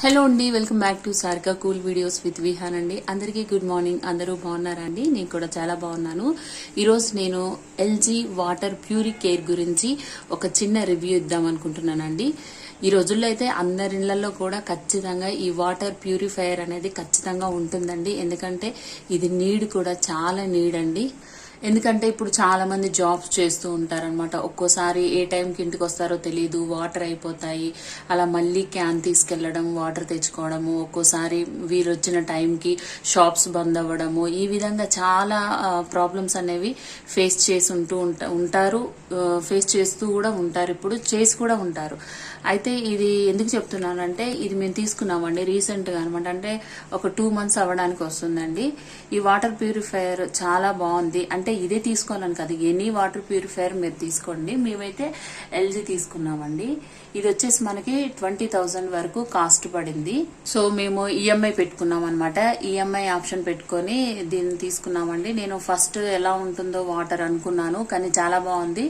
Hello అండి, welcome back to Sarika cool videos with Vihaan అండి. అందరికీ గుడ్ మార్నింగ్. అందరూ బాగున్నారా అండి? నేను కూడా చాలా బాగున్నాను. ఈరోజు నేను ఎల్జీ వాటర్ ప్యూరీ కేర్ గురించి ఒక చిన్న రివ్యూ ఇద్దాం అనుకుంటున్నానండి. ఈ రోజుల్లో అయితే అందరి ఇళ్లలో కూడా ఖచ్చితంగా ఈ వాటర్ ప్యూరిఫైయర్ అనేది ఖచ్చితంగా ఉంటుందండి. ఎందుకంటే ఇది నీడ్ కూడా చాలా నీడ్ అండి. ఎందుకంటే ఇప్పుడు చాలా మంది జాబ్స్ చేస్తూ ఉంటారనమాట. ఒక్కోసారి ఏ టైంకి ఇంటికి వస్తారో తెలియదు, వాటర్ అయిపోతాయి. అలా మళ్ళీ క్యాన్ తీసుకెళ్లడం, వాటర్ తెచ్చుకోవడము, ఒక్కోసారి వీరు వచ్చిన టైంకి షాప్స్ బంద్ అవ్వడము, ఈ విధంగా చాలా ప్రాబ్లమ్స్ అనేవి ఫేస్ చేసి ఉంటారు. ఫేస్ చేస్తూ కూడా ఉంటారు, ఇప్పుడు చేసి కూడా ఉంటారు. అయితే ఇది ఎందుకు చెప్తున్నానంటే, ఇది మేము తీసుకున్నామండి రీసెంట్గా అనమాట. అంటే ఒక 2 months అవ్వడానికి వస్తుందండి. ఈ వాటర్ ప్యూరిఫైయర్ చాలా బాగుంది. అంటే ఇదే తీసుకోవాలని కాదు, ఎనీ వాటర్ ప్యూరిఫైయర్ మీరు తీసుకోండి. మేమైతే ఎల్జీ తీసుకున్నామండి. ఇది వచ్చేసి మనకి 20,000 వరకు కాస్ట్ పడింది. సో మేము ఈఎంఐ పెట్టుకున్నాం అనమాట. ఈఎంఐ ఆప్షన్ పెట్టుకొని దీన్ని తీసుకున్నామండి. నేను ఫస్ట్ ఎలా ఉంటుందో వాటర్ అనుకున్నాను, కానీ చాలా బాగుంది.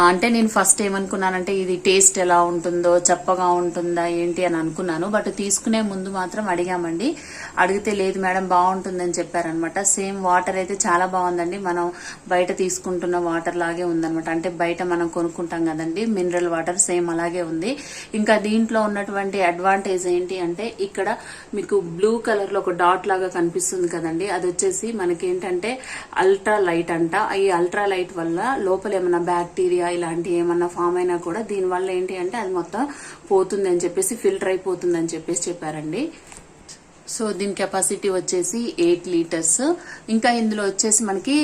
అంటే నేను ఫస్ట్ ఏమనుకున్నానంటే ఇది టేస్ట్ ఎలా ఉంటుందో, చప్పగా ఉంటుందా ఏంటి అని అనుకున్నాను. బట్ తీసుకునే ముందు మాత్రం అడిగామండి. అడిగితే లేదు మేడం బాగుంటుందని చెప్పారనమాట. సేమ్ వాటర్ అయితే చాలా బాగుందండి. మనం బయట తీసుకుంటున్న వాటర్ లాగే ఉందనమాట. అంటే బయట మనం కొనుక్కుంటాం కదండి మినరల్ వాటర్, సేమ్ అలాగే ఉంది. ఇంకా దీంట్లో ఉన్నటువంటి అడ్వాంటేజ్ ఏంటి అంటే, ఇక్కడ మీకు బ్లూ కలర్ లో ఒక డాట్ లాగా కనిపిస్తుంది కదండి, అది వచ్చేసి మనకి ఏంటంటే అల్ట్రా లైట్ అంట. ఈ అల్ట్రా లైట్ వల్ల లోపల ఏమైనా బ్యాక్టీరియా ఇలాంటి ఏమన్నా ఫామ్ అయినా కూడా దీని వల్ల ఏంటి అంటే అది మొత్తం పోతుంది అని చెప్పేసి, ఫిల్టర్ అయిపోతుంది అని చెప్పేసి చెప్పారండి. సో దీని కెపాసిటీ వచ్చేసి 8 liters. ఇంకా ఇందులో వచ్చేసి మనకి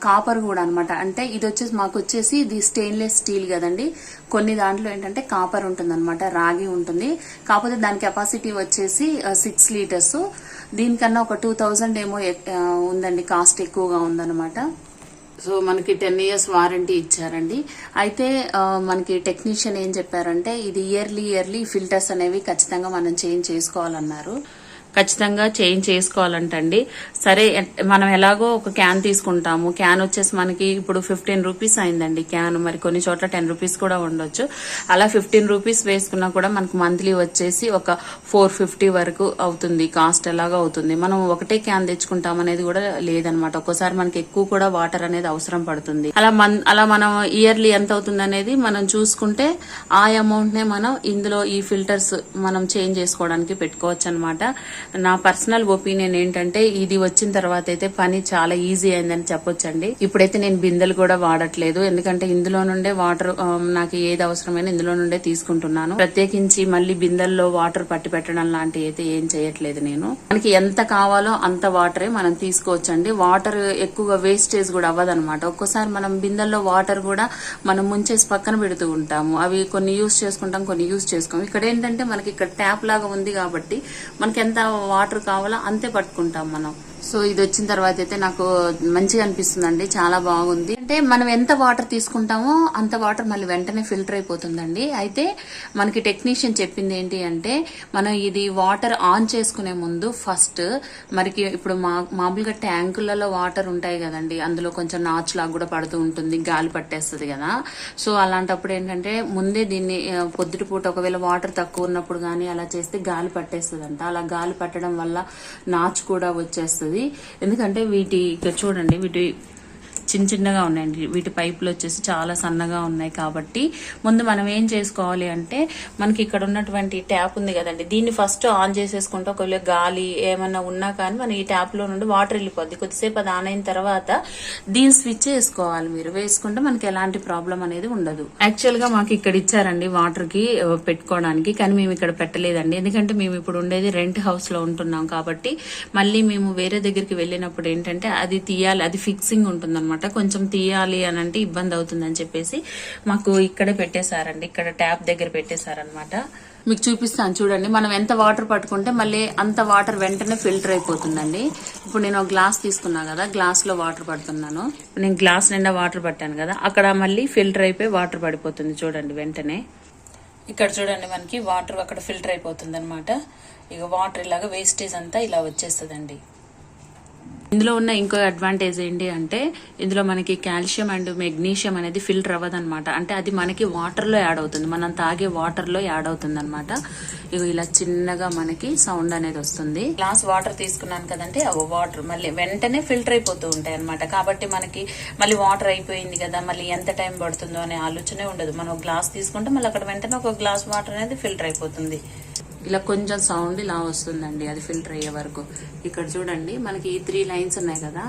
కాపర్ కూడా అనమాట. అంటే ఇది వచ్చేసి మాకు వచ్చేసి ఇది స్టెయిన్లెస్ స్టీల్ కదండి. కొన్ని దాంట్లో ఏంటంటే కాపర్ ఉంటుంది అనమాట, రాగి ఉంటుంది. కాకపోతే దాని కెపాసిటీ వచ్చేసి 6 liters. దీనికన్నా ఒక 2,000 ఏమో ఉందండి, కాస్ట్ ఎక్కువగా ఉందన్నమాట. సో మనకి 10 years వారంటీ ఇచ్చారండి. అయితే మనకి టెక్నీషియన్ ఏం చెప్పారంటే, ఇది ఇయర్లీ ఫిల్టర్స్ అనేవి ఖచ్చితంగా మనం చేంజ్ చేసుకోవాలన్నారు. ఖచ్చితంగా చేంజ్ చేసుకోవాలంటండి. సరే, మనం ఎలాగో ఒక క్యాన్ తీసుకుంటాము. క్యాన్ వచ్చేసి మనకి ఇప్పుడు 15 rupees అయిందండి క్యాన్. మరి కొన్ని చోట్ల 10 rupees కూడా ఉండొచ్చు. అలా 15 rupees వేసుకున్నా కూడా మనకు మంత్లీ వచ్చేసి ఒక 450 వరకు అవుతుంది, కాస్ట్ ఎలాగో అవుతుంది. మనం ఒకటే క్యాన్ తెచ్చుకుంటాం అనేది కూడా లేదనమాట. ఒక్కోసారి మనకి ఎక్కువ కూడా వాటర్ అనేది అవసరం పడుతుంది. అలా మనం ఇయర్లీ ఎంత అవుతుంది అనేది మనం చూసుకుంటే ఆ అమౌంట్ నే మనం ఇందులో ఈ ఫిల్టర్స్ మనం చేంజ్ చేసుకోవడానికి పెట్టుకోవచ్చు అనమాట. నా పర్సనల్ ఒపీనియన్ ఏంటంటే, ఇది వచ్చిన తర్వాత అయితే పని చాలా ఈజీ అయిందని చెప్పొచ్చండి. ఇప్పుడైతే నేను బిందెలు కూడా వాడట్లేదు, ఎందుకంటే ఇందులో నుండే వాటర్ నాకు ఏది అవసరమైనా ఇందులో నుండే తీసుకుంటున్నాను. ప్రత్యేకించి మళ్ళీ బిందెల్లో వాటర్ పట్టి పెట్టడం లాంటివి అయితే ఏం చేయట్లేదు నేను. మనకి ఎంత కావాలో అంత వాటరే మనం తీసుకోవచ్చండి. వాటర్ ఎక్కువగా వేస్టేజ్ కూడా అవ్వదనమాట. ఒక్కోసారి మనం బిందెల్లో వాటర్ కూడా మనం ముంచేసి పక్కన పెడుతూ ఉంటాము. అవి కొన్ని యూజ్ చేసుకుంటాం, కొన్ని యూజ్ చేసుకోము. ఇక్కడ ఏంటంటే మనకి ఇక్కడ ట్యాప్ లాగా ఉంది కాబట్టి మనకి ఎంత వాటర్ కావాలో అంతే పట్టుకుంటాం మనం. సో ఇది వచ్చిన తర్వాత అయితే నాకు మంచిగా అనిపిస్తుందండి, చాలా బాగుంది. అంటే మనం ఎంత వాటర్ తీసుకుంటామో అంత వాటర్ మళ్ళీ వెంటనే ఫిల్టర్ అయిపోతుందండి. అయితే మనకి టెక్నీషియన్ చెప్పింది ఏంటి అంటే, మనం ఇది వాటర్ ఆన్ చేసుకునే ముందు ఫస్ట్ మనకి ఇప్పుడు మామూలుగా ట్యాంకులలో వాటర్ ఉంటాయి కదండి, అందులో కొంచెం నాచు లాగా కూడా పడుతూ ఉంటుంది, గాలి పట్టేస్తుంది కదా. సో అలాంటప్పుడు ఏంటంటే ముందే దీన్ని పొద్దుటిపూట ఒకవేళ వాటర్ తక్కువ ఉన్నప్పుడు కానీ అలా చేస్తే గాలి పట్టేస్తుంది అంట. అలా గాలి పట్టడం వల్ల నాచు కూడా వచ్చేస్తుంది. ఎందుకంటే వీటి ఇక్కడ చూడండి, వీటి చిన్నగా ఉన్నాయండి. వీటి పైపులు వచ్చేసి చాలా సన్నగా ఉన్నాయి. కాబట్టి ముందు మనం ఏం చేసుకోవాలి అంటే, మనకి ఇక్కడ ఉన్నటువంటి ట్యాప్ ఉంది కదండి, దీన్ని ఫస్ట్ ఆన్ చేసేసుకుంటే ఒకవేళ గాలి ఏమన్నా ఉన్నా కానీ మన ఈ ట్యాప్ లో నుండి వాటర్ వెళ్ళిపోద్ది. కొద్దిసేపు అది ఆన్ అయిన తర్వాత దీన్ని స్విచ్ వేసుకోవాలి. మీరు వేసుకుంటే మనకి ఎలాంటి ప్రాబ్లం అనేది ఉండదు. యాక్చువల్ గా మాకు ఇక్కడ ఇచ్చారండి వాటర్ కి పెట్టుకోవడానికి, కానీ మేము ఇక్కడ పెట్టలేదండి. ఎందుకంటే మేము ఇప్పుడు ఉండేది రెంట్ హౌస్ లో ఉంటున్నాం కాబట్టి మళ్ళీ మేము వేరే దగ్గరికి వెళ్ళినప్పుడు ఏంటంటే అది తీయాలి, అది ఫిక్సింగ్ ఉంటుంది, కొంచెం తీయాలి అని అంటే ఇబ్బంది అవుతుందని చెప్పేసి మాకు ఇక్కడ పెట్టేశారండి. ఇక్కడ ట్యాప్ దగ్గర పెట్టేశారనమాట. మీకు చూపిస్తాను చూడండి. మనం ఎంత వాటర్ పట్టుకుంటే మళ్ళీ అంత వాటర్ వెంటనే ఫిల్టర్ అయిపోతుందండి. ఇప్పుడు నేను ఒక గ్లాస్ తీసుకున్నా కదా, గ్లాస్ లో వాటర్ పడుతున్నాను. నేను గ్లాస్ నిండా వాటర్ పట్టాను కదా, అక్కడ మళ్ళీ ఫిల్టర్ అయిపోయి వాటర్ పడిపోతుంది చూడండి వెంటనే. ఇక్కడ చూడండి మనకి వాటర్ అక్కడ ఫిల్టర్ అయిపోతుంది అనమాట. ఇక వాటర్ ఇలాగా వేస్టేజ్ అంతా ఇలా వచ్చేస్తుందండి. ఇందులో ఉన్న ఇంకో అడ్వాంటేజ్ ఏంటి అంటే ఇందులో మనకి కాల్షియం అండ్ మెగ్నీషియం అనేది ఫిల్టర్ అవ్వదన్నమాట. అంటే అది మనకి వాటర్ లో యాడ్ అవుతుంది, మనం తాగే వాటర్ లో యాడ్ అవుతుంది అనమాట. ఇగో ఇలా చిన్నగా మనకి సౌండ్ అనేది వస్తుంది. గ్లాస్ వాటర్ తీసుకున్నాను కదంటే అవి వాటర్ మళ్ళీ వెంటనే ఫిల్టర్ అయిపోతూ ఉంటాయి అనమాట. కాబట్టి మనకి మళ్ళీ వాటర్ అయిపోయింది కదా, మళ్ళీ ఎంత టైం పడుతుందో అనే ఆలోచనే ఉండదు. మనం గ్లాస్ తీసుకుంటే మళ్ళీ అక్కడ వెంటనే ఒక గ్లాస్ వాటర్ అనేది ఫిల్టర్ అయిపోతుంది. ఇలా కొంచెం సౌండ్ ఇలా వస్తుందండి అది ఫిల్టర్ అయ్యే వరకు. ఇక్కడ చూడండి మనకి 3 లైన్స్ ఉన్నాయి కదా,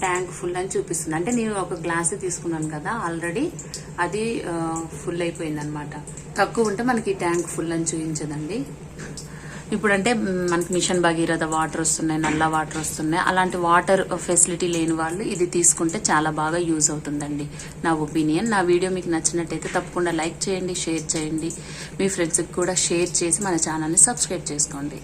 ట్యాంక్ ఫుల్ అని చూపిస్తుంది. అంటే నేను ఒక గ్లాస్ తీసుకున్నాను కదా ఆల్రెడీ, అది ఫుల్ అయిపోయింది అనమాట. తక్కువ ఉంటే మనకి ట్యాంక్ ఫుల్ అని చూపించదండి. ఇప్పుడు అంటే మనకి మిషన్ భగీరథ వాటర్ వస్తున్నాయి, నల్ల వాటర్ వస్తున్నాయి. అలాంటి వాటర్ ఫెసిలిటీ లేని వాళ్ళు ఇది తీసుకుంటే చాలా బాగా యూజ్ అవుతుందండి నా ఒపీనియన్. నా వీడియో మీకు నచ్చినట్టయితే తప్పకుండా లైక్ చేయండి, షేర్ చేయండి, మీ ఫ్రెండ్స్కి కూడా షేర్ చేసి మన ఛానల్ని సబ్స్క్రైబ్ చేసుకోండి.